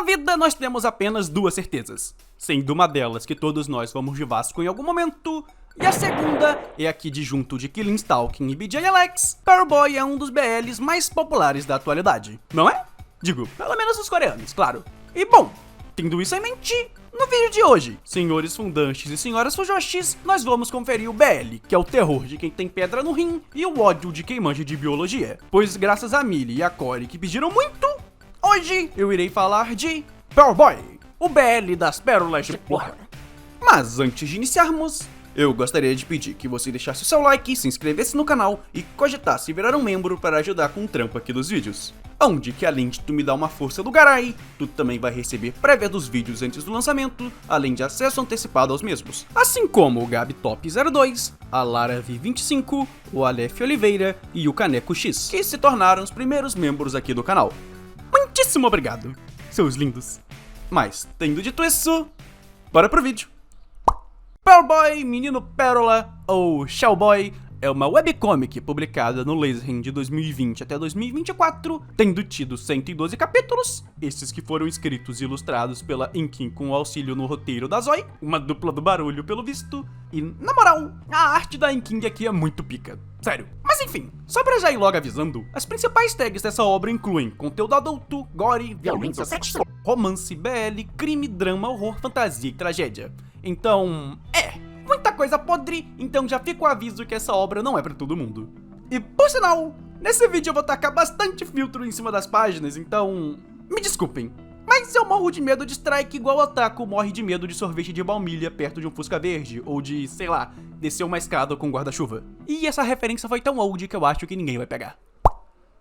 vida nós temos apenas duas certezas, sendo uma delas que todos nós vamos de Vasco em algum momento, e a segunda é aqui de junto de Killing Stalking e BJ Alex, Pearl Boy é um dos BLs mais populares da atualidade, não é? Digo, pelo menos os coreanos, claro. E bom, tendo isso em mente, no vídeo de hoje, senhores fundantes e senhoras fujoshis, nós vamos conferir o BL, que é o terror de quem tem pedra no rim e o ódio de quem manja de biologia. Pois graças a Millie e a Corey que pediram muito, hoje eu irei falar de Pearl Boy, o BL das pérolas de porra. Mas antes de iniciarmos, eu gostaria de pedir que você deixasse o seu like, se inscrevesse no canal e cogitasse virar um membro para ajudar com o trampo aqui dos vídeos. Onde que além de tu me dar uma força do garai, tu também vai receber prévia dos vídeos antes do lançamento, além de acesso antecipado aos mesmos. Assim como o Gabi Top 02, a Lara V25, o Aleph Oliveira e o Caneco X, que se tornaram os primeiros membros aqui do canal. Muitíssimo obrigado, seus lindos. Mas, tendo dito isso, bora pro vídeo. Pearl Boy, Menino Pérola, ou Shell Boy, é uma webcomic publicada no Laserhand de 2020 até 2024, tendo tido 112 capítulos, esses que foram escritos e ilustrados pela Inkin com auxílio no roteiro da Zoe, uma dupla do barulho pelo visto, e na moral, a arte da Inkin aqui é muito pica, sério. Mas enfim, só pra já ir logo avisando, as principais tags dessa obra incluem conteúdo adulto, gore, violência sexual, romance, BL, crime, drama, horror, fantasia e tragédia. Então, muita coisa podre, então já fica o aviso que essa obra não é pra todo mundo. E por sinal, nesse vídeo eu vou tacar bastante filtro em cima das páginas, então me desculpem. Mas eu morro de medo de strike igual o Otaku morre de medo de sorvete de baunilha perto de um Fusca verde, ou de, sei lá, descer uma escada com guarda-chuva. E essa referência foi tão old que eu acho que ninguém vai pegar.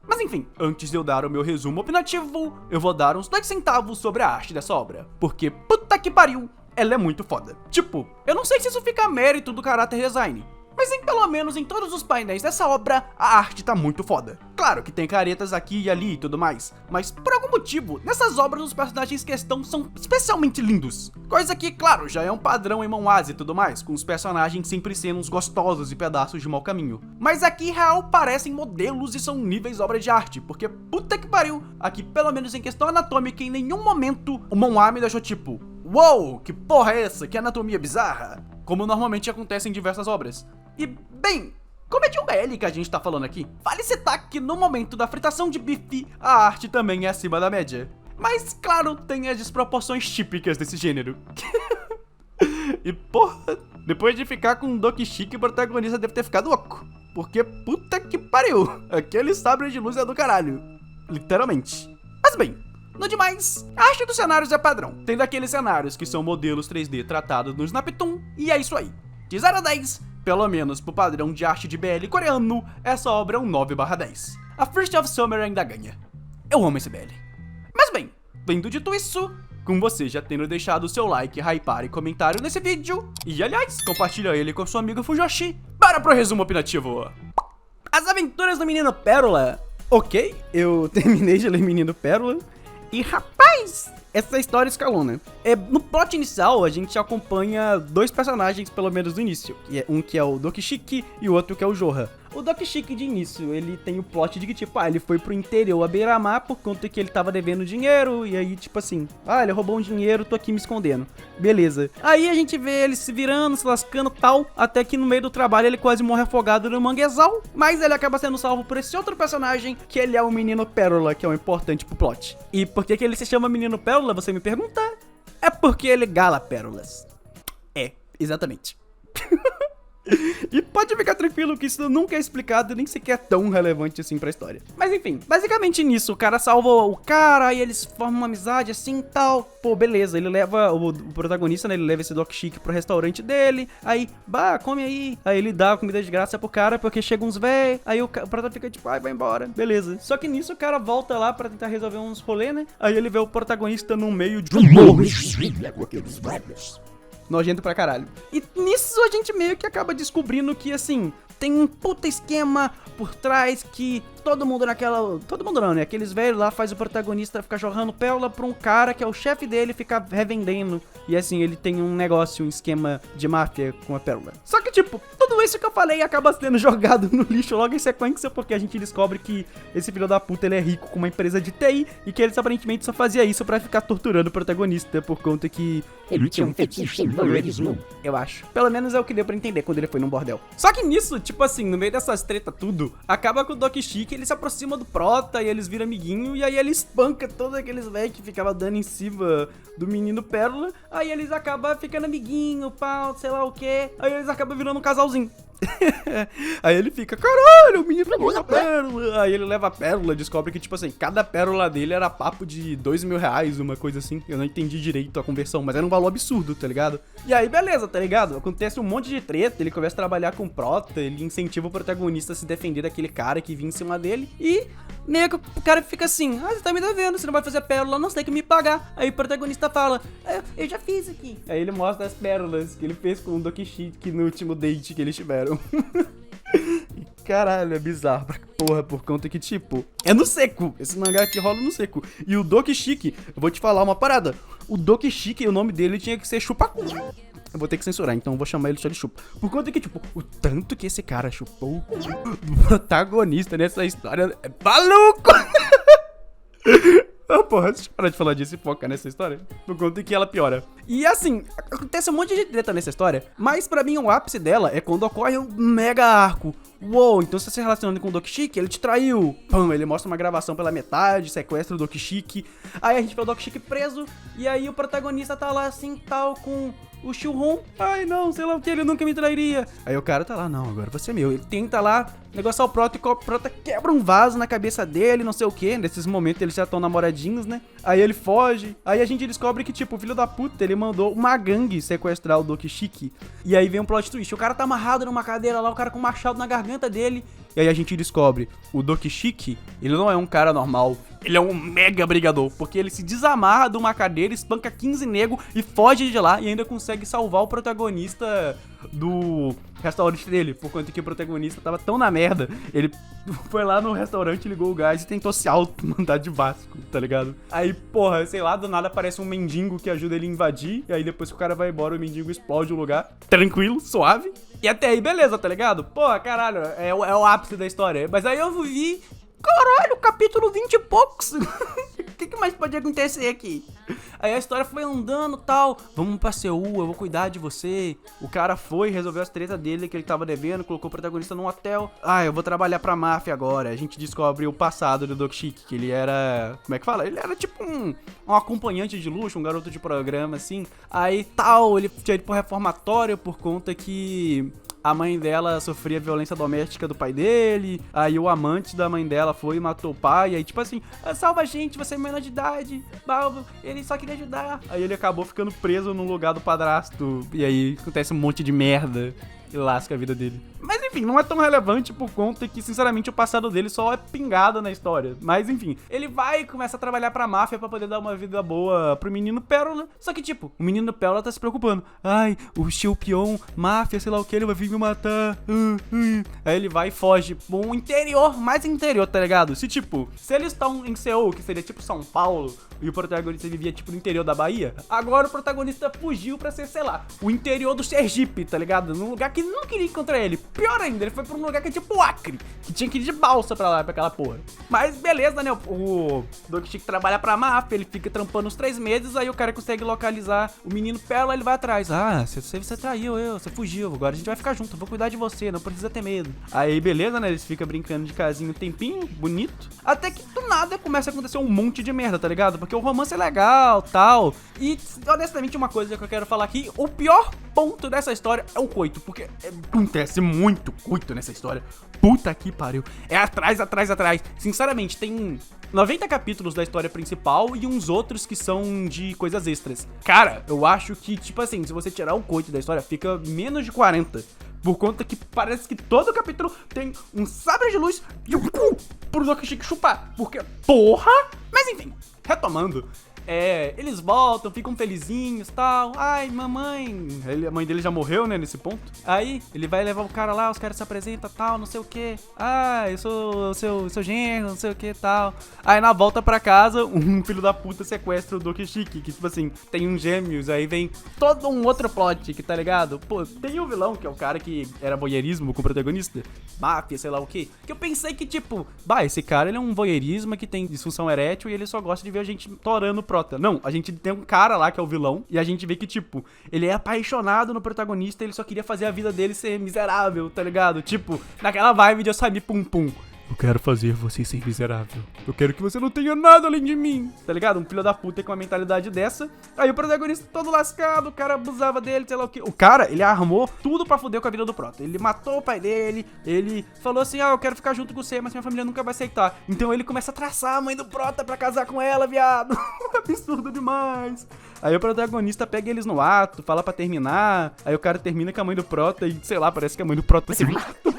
Mas enfim, antes de eu dar o meu resumo opinativo, eu vou dar uns 2 centavos sobre a arte dessa obra, porque puta que pariu, ela é muito foda. Tipo, eu não sei se isso fica a mérito do character design, mas pelo menos em todos os painéis dessa obra, a arte tá muito foda. Claro que tem caretas aqui e ali e tudo mais, mas por algum motivo, nessas obras os personagens em questão são especialmente lindos. Coisa que, claro, já é um padrão em manhwas e tudo mais, com os personagens sempre sendo uns gostosos e pedaços de mau caminho. Mas aqui, real, parecem modelos e são níveis obra de arte, porque puta que pariu, aqui pelo menos em questão anatômica, em nenhum momento o manhwa me deixou tipo, uou, que porra é essa? Que anatomia bizarra! Como normalmente acontece em diversas obras. E, bem, como é de um BL que a gente tá falando aqui, vale citar que no momento da fritação de bife, a arte também é acima da média. Mas, claro, tem as desproporções típicas desse gênero. E, porra, depois de ficar com um Doki Chique, o protagonista deve ter ficado louco. Porque, puta que pariu, aquele sabre de luz é do caralho. Literalmente. Mas, bem, no demais, a arte dos cenários é padrão, tendo aqueles cenários que são modelos 3D tratados no Snaptoon, e é isso aí. De 0 a 10, pelo menos pro padrão de arte de BL coreano, essa obra é um 9/10. A First of Summer ainda ganha. Eu amo esse BL. Mas bem, tendo dito isso, com você já tendo deixado o seu like, hypar e comentário nesse vídeo, e aliás, compartilha ele com sua amiga Fujoshi, bora pro resumo opinativo. As aventuras do Menino Pérola. Ok, eu terminei de ler Menino Pérola. E rapaz, essa história escalou, né? No plot inicial, a gente acompanha 2 personagens, pelo menos no início. Um que é o Doki Chique e o outro que é o Joha. O Doki Chique de início, ele tem o plot de que, tipo, ele foi pro interior a beira-mar por conta que ele tava devendo dinheiro. E aí, tipo assim, ele roubou um dinheiro, tô aqui me escondendo. Beleza. Aí a gente vê ele se virando, se lascando e tal, até que no meio do trabalho ele quase morre afogado no manguezal. Mas ele acaba sendo salvo por esse outro personagem, que ele é o Menino Pérola, que é o importante pro plot. E por que ele se chama Menino Pérola, você me pergunta? É porque ele gala pérolas. Exatamente. E pode ficar tranquilo que isso nunca é explicado, nem sequer é tão relevante assim pra história. Mas enfim, basicamente nisso, o cara salva o cara e eles formam uma amizade assim e tal. Pô, beleza, ele leva o protagonista, né, ele leva esse Doki Chique pro restaurante dele. Aí, come aí. Aí ele dá comida de graça pro cara, porque chega uns véi. Aí o protagonista fica tipo, vai embora, beleza. Só que nisso o cara volta lá pra tentar resolver uns rolê, né. Aí ele vê o protagonista no meio de um morro nojento pra caralho. E nisso a gente meio que acaba descobrindo que, assim, tem um puta esquema por trás que todo mundo naquela... Todo mundo não, né? Aqueles velhos lá faz o protagonista ficar jorrando pérola pra um cara que é o chefe dele ficar revendendo. E assim, ele tem um negócio, um esquema de máfia com a pérola. Só que, tipo, tudo tudo isso que eu falei acaba sendo jogado no lixo logo em sequência, porque a gente descobre que esse filho da puta, ele é rico com uma empresa de TI e que ele aparentemente só fazia isso pra ficar torturando o protagonista, por conta que Ele tinha um fetiche em voyeurismo. eu acho. Pelo menos é o que deu pra entender quando ele foi num bordel. Só que nisso, tipo assim, no meio dessas treta tudo, acaba com o Doc Chic, ele se aproxima do Prota e eles viram amiguinho, e aí ele espanca todos aqueles velhos que ficavam dando em cima do menino Pérola, aí eles acabam ficando amiguinho, pau, sei lá o que, aí eles acabam virando um casalzinho. Aí ele fica, caralho, o menino levou a pérola. Aí ele leva a pérola, descobre que, tipo assim, cada pérola dele era papo de R$2.000, uma coisa assim. Eu não entendi direito a conversão, mas era um valor absurdo, tá ligado? E aí, beleza, tá ligado? Acontece um monte de treta, ele começa a trabalhar com o Prota, ele incentiva o protagonista a se defender daquele cara que vinha em cima dele. E, nego, o cara fica assim, você tá me devendo, você não vai fazer a pérola, não, você tem que me pagar. Aí o protagonista fala, eu já fiz aqui. Aí ele mostra as pérolas que ele fez com o Doc Chic no último date que eles tiveram. E caralho, é bizarro pra porra, por conta que, tipo, é no seco. Esse mangá aqui rola no seco. E o Doc Chic, eu vou te falar uma parada. O Doc Chic, o nome dele tinha que ser Chupacu. Eu vou ter que censurar, então eu vou chamar ele só de Chupa. Por conta que, tipo, o tanto que esse cara chupou o protagonista nessa história é maluco. Ah, porra, deixa eu parar de falar disso e focar nessa história. Por conta que ela piora. E assim, acontece um monte de treta nessa história, mas pra mim o ápice dela é quando ocorre um mega arco. Uou, então você tá se relacionando com o Doc Chic, ele te traiu. Pum, ele mostra uma gravação pela metade, sequestra o Doc Chic. Aí a gente vê o Doc Chic preso, e aí o protagonista tá lá assim, tal, com o Shu-Hong. Ai não, sei lá o que, ele nunca me trairia. Aí o cara tá lá, não, agora você é meu. Ele tenta lá negociar o Prota e o Prota quebra um vaso na cabeça dele, não sei o que. Nesses momentos eles já estão namoradinhos, né? Aí ele foge. Aí a gente descobre que, tipo, o filho da puta, ele mandou uma gangue sequestrar o Doc Chic. E aí vem um plot twist. O cara tá amarrado numa cadeira lá, o cara com um machado na garganta dele. E aí a gente descobre, o Doc Chic, ele não é um cara normal. Ele é um mega brigador, porque ele se desamarra de uma cadeira, espanca 15 nego e foge de lá e ainda consegue salvar o protagonista do restaurante dele, por conta que o protagonista tava tão na merda, ele foi lá no restaurante, ligou o gás e tentou se auto-mandar de Vasco, tá ligado? Aí, porra, sei lá, do nada aparece um mendigo que ajuda ele a invadir, e aí depois que o cara vai embora, o mendigo explode o lugar, tranquilo, suave, e até aí beleza, tá ligado? Porra, caralho, é o ápice da história, mas aí eu vi... Caralho, capítulo 20 e poucos. O que mais pode acontecer aqui? Aí a história foi andando e tal. Vamos pra Seul, eu vou cuidar de você. O cara foi, resolveu as tretas dele que ele tava devendo, colocou o protagonista num hotel. Eu vou trabalhar pra máfia agora. A gente descobre o passado do Doc Chic, que ele era... Como é que fala? Ele era tipo um acompanhante de luxo, um garoto de programa, assim. Aí tal, ele tinha ido pro reformatório por conta que... A mãe dela sofria violência doméstica do pai dele. Aí o amante da mãe dela foi e matou o pai. Aí tipo assim, salva a gente, você é menor de idade. Ele só queria ajudar. Aí ele acabou ficando preso no lugar do padrasto. E aí acontece um monte de merda e lasca a vida dele. Mas enfim, não é tão relevante por conta que, sinceramente, o passado dele só é pingado na história. Mas enfim, ele vai e começa a trabalhar pra máfia pra poder dar uma vida boa pro menino Pérola. Só que tipo, o menino Pérola tá se preocupando. Ai, o Xiupion, máfia, sei lá o que, ele vai vir me matar. Aí ele vai e foge pro interior, mais interior, tá ligado? Se tipo, se eles estão em Seul, que seria tipo São Paulo, e o protagonista vivia tipo no interior da Bahia, agora o protagonista fugiu pra ser, sei lá, o interior do Sergipe, tá ligado? Num lugar que não queria encontrar ele. Pior ainda, ele foi pra um lugar que é tipo Acre, que tinha que ir de balsa pra lá, pra aquela porra. Mas beleza, né? O Doc Chic trabalha pra máfia, ele fica trampando uns 3 meses, aí o cara consegue localizar o menino Pérola, ele vai atrás. Você traiu você fugiu, agora a gente vai ficar junto, eu vou cuidar de você, não precisa ter medo. Aí beleza, né? Eles ficam brincando de casinho um tempinho, bonito. Até que do nada começa a acontecer um monte de merda, tá ligado? Porque o romance é legal, tal. E honestamente uma coisa que eu quero falar aqui, o pior ponto dessa história é o coito, porque acontece muito coito nessa história. Puta que pariu. É atrás. Sinceramente, tem 90 capítulos da história principal e uns outros que são de coisas extras. Cara, eu acho que, tipo assim, se você tirar o coito da história, fica menos de 40. Por conta que parece que todo capítulo tem um sabre de luz e um cu pro Doc Chic chupar. Porque, porra! Mas enfim, retomando. eles voltam, ficam felizinhos e tal. Ai, mamãe. A mãe dele já morreu, né, nesse ponto. Aí, ele vai levar o cara lá, os caras se apresentam, tal, não sei o que. Ah, eu sou seu genro, não sei o que, tal. Aí, na volta pra casa, um filho da puta sequestra o Dokishiki, que, tipo assim, tem uns gêmeos. Aí vem todo um outro plot, que tá ligado? Pô, tem o vilão, que é o cara que era voyeurismo com o protagonista. Máfia, sei lá o que. Que eu pensei que, tipo, esse cara, ele é um voyeurismo que tem disfunção erétil e ele só gosta de ver a gente torando o prota. Não, a gente tem um cara lá que é o vilão e a gente vê que, tipo, ele é apaixonado no protagonista, ele só queria fazer a vida dele ser miserável, tá ligado? Tipo, naquela vibe de Osami Pum Pum. Eu quero fazer você ser miserável. Eu quero que você não tenha nada além de mim. Tá ligado? Um filho da puta com uma mentalidade dessa. Aí o protagonista todo lascado, o cara abusava dele, sei lá o que. O cara, ele armou tudo pra foder com a vida do prota. Ele matou o pai dele, ele falou assim, eu quero ficar junto com você, mas minha família nunca vai aceitar. Então ele começa a traçar a mãe do prota pra casar com ela, viado. Absurdo demais. Aí o protagonista pega eles no ato, fala pra terminar. Aí o cara termina com a mãe do prota e, sei lá, parece que a mãe do prota se mata.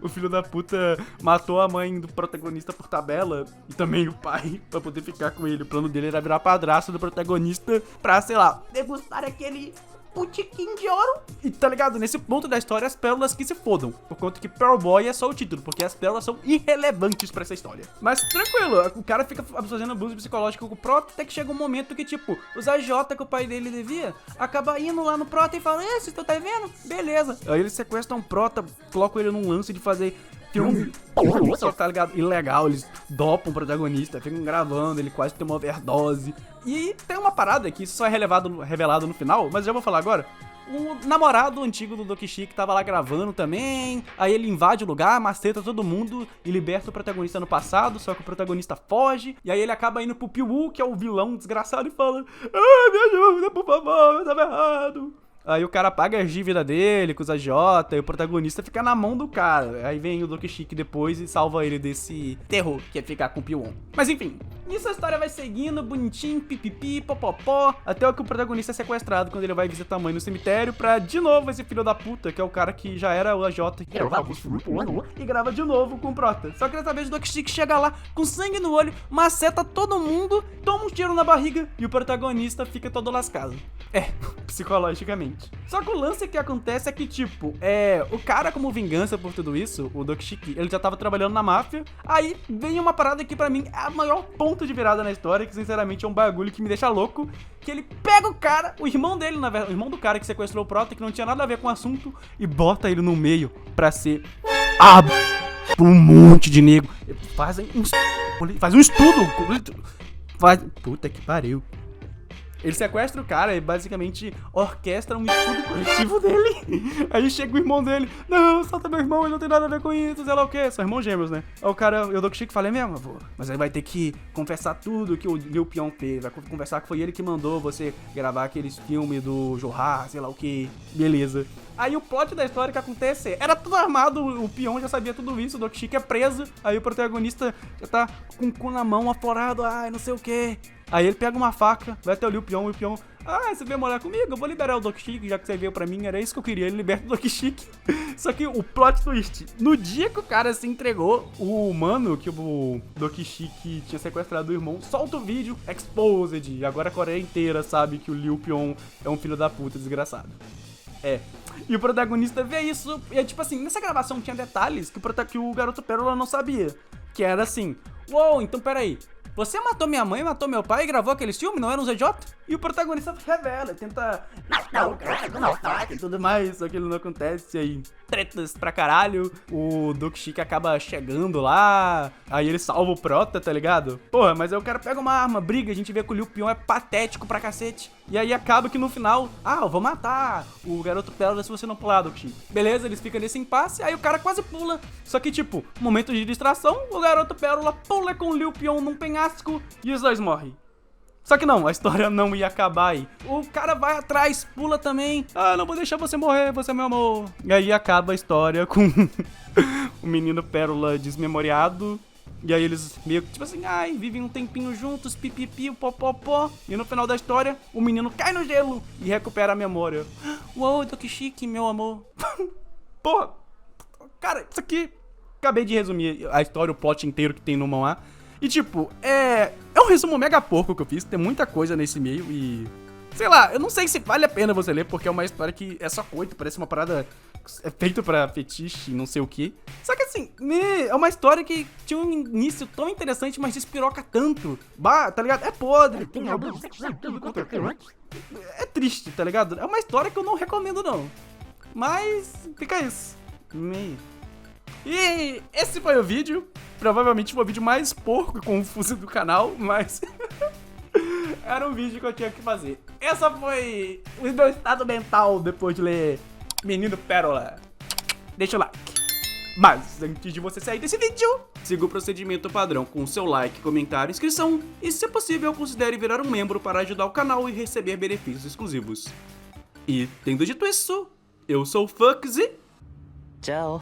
O filho da puta matou a mãe do protagonista por tabela e também o pai pra poder ficar com ele. O plano dele era virar padrasto do protagonista pra, sei lá, degustar aquele botiquim de ouro. E tá ligado? Nesse ponto da história, as pérolas que se fodam. Por conta que Pearl Boy é só o título, porque as pérolas são irrelevantes pra essa história. Mas tranquilo, o cara fica fazendo abuso psicológico com o Prota, até que chega um momento que, tipo, os AJ que o pai dele devia, acaba indo lá no Prota e fala, você tu tá vendo? Beleza. Aí eles sequestram o Prota, colocam ele num lance de fazer filme, só tá ligado? Ilegal, eles dopam o protagonista, ficam gravando, ele quase tem uma overdose. E tem uma parada que isso só é revelado no final, mas eu já vou falar agora. O namorado antigo do Dokishiki tava lá gravando também. Aí ele invade o lugar, maceta todo mundo e liberta o protagonista no passado. Só que o protagonista foge. E aí ele acaba indo pro Piu, que é o vilão desgraçado, e fala: me ajuda, por favor, eu tava errado. Aí o cara paga a dívida dele com os AJ e o protagonista fica na mão do cara. Aí vem o Dokishiki depois e salva ele desse terror, que é ficar com o Pion. Mas enfim, nisso a história vai seguindo, bonitinho, pipipi, popopó, até o que o protagonista é sequestrado quando ele vai visitar a mãe no cemitério pra, de novo, esse filho da puta, que é o cara que já era o AJ, e grava de novo com o Prota. Só que dessa vez o Dokishiki chega lá com sangue no olho, maceta todo mundo, toma um tiro na barriga e o protagonista fica todo lascado. Psicologicamente. Só que o lance que acontece é que, tipo, o cara, como vingança por tudo isso, o Dokishiki, ele já tava trabalhando na máfia. Aí vem uma parada que pra mim é a maior ponto de virada na história, que sinceramente é um bagulho que me deixa louco, que ele pega o cara, o irmão dele, na verdade, o irmão do cara que sequestrou o Prota, que não tinha nada a ver com o assunto, e bota ele no meio pra ser um monte de nego. Faz um estudo. Puta que pariu. Ele sequestra o cara e basicamente orquestra um estudo coletivo dele. Aí chega o irmão dele. Não, solta meu irmão, ele não tem nada a ver com isso, sei lá o que. São irmãos gêmeos, né? Aí o cara, eu dou que Chico, falei mesmo, avô. Mas aí vai ter que confessar tudo que o Liu Pion fez. Vai conversar que foi ele que mandou você gravar aqueles filmes do Johar, sei lá o que. Beleza. Aí o plot da história que acontece era tudo armado, o Pion já sabia tudo isso, o Dokishiki é preso, aí o protagonista já tá com o cu na mão, aflorado, não sei o que. Aí ele pega uma faca, vai até o Liu Pion, você veio morar comigo? Eu vou liberar o Dokishiki, já que você veio pra mim, era isso que eu queria, ele liberta o Dokishiki. Só que o plot twist, no dia que o cara se entregou, o humano que o Dokishiki tinha sequestrado o irmão, solta o vídeo, exposed, e agora a Coreia inteira sabe que o Liu Pion é um filho da puta desgraçado. E o protagonista vê isso, e é tipo assim, nessa gravação tinha detalhes que o garoto Pérola não sabia. Que era assim, então peraí, você matou minha mãe, matou meu pai e gravou aquele filme, não era um ZJ? E o protagonista revela, tenta e tudo mais, só que ele não acontece, aí tretas pra caralho, o Dokishiki acaba chegando lá, aí ele salva o Prota, tá ligado? Porra, mas aí o cara pega uma arma, briga, a gente vê que o Liu Pion é patético pra cacete, e aí acaba que no final, eu vou matar o garoto Pérola se você não pular, Dokishiki. Beleza, eles ficam nesse impasse, aí o cara quase pula, só que tipo, momento de distração, o garoto Pérola pula com o Liu Pion num penhasco e os dois morrem. Só que não, a história não ia acabar aí. O cara vai atrás, pula também. Não vou deixar você morrer, você é meu amor. E aí acaba a história com o menino Pérola desmemoriado. E aí eles meio que, tipo assim, vivem um tempinho juntos, pipipi, popopó. E no final da história, o menino cai no gelo e recupera a memória. Uou, Dokishiki, meu amor. Porra, cara, isso aqui... Acabei de resumir a história, o plot inteiro que tem no mangá. E tipo, é um resumo mega porco que eu fiz, tem muita coisa nesse meio e... sei lá, eu não sei se vale a pena você ler, porque é uma história que é só coito, parece uma parada feita pra fetiche, não sei o que. Só que assim, é uma história que tinha um início tão interessante, mas despiroca tanto. Bah, tá ligado? É podre. É triste, tá ligado? É uma história que eu não recomendo, não. Mas fica isso. E esse foi o vídeo. Provavelmente foi o vídeo mais porco e confuso do canal, mas... era um vídeo que eu tinha que fazer. Essa foi o meu estado mental depois de ler Menino Pérola. Deixa o like. Mas antes de você sair desse vídeo, siga o procedimento padrão com seu like, comentário, inscrição e, se possível, considere virar um membro para ajudar o canal e receber benefícios exclusivos. E, tendo dito isso, eu sou o Fux e... Tchau.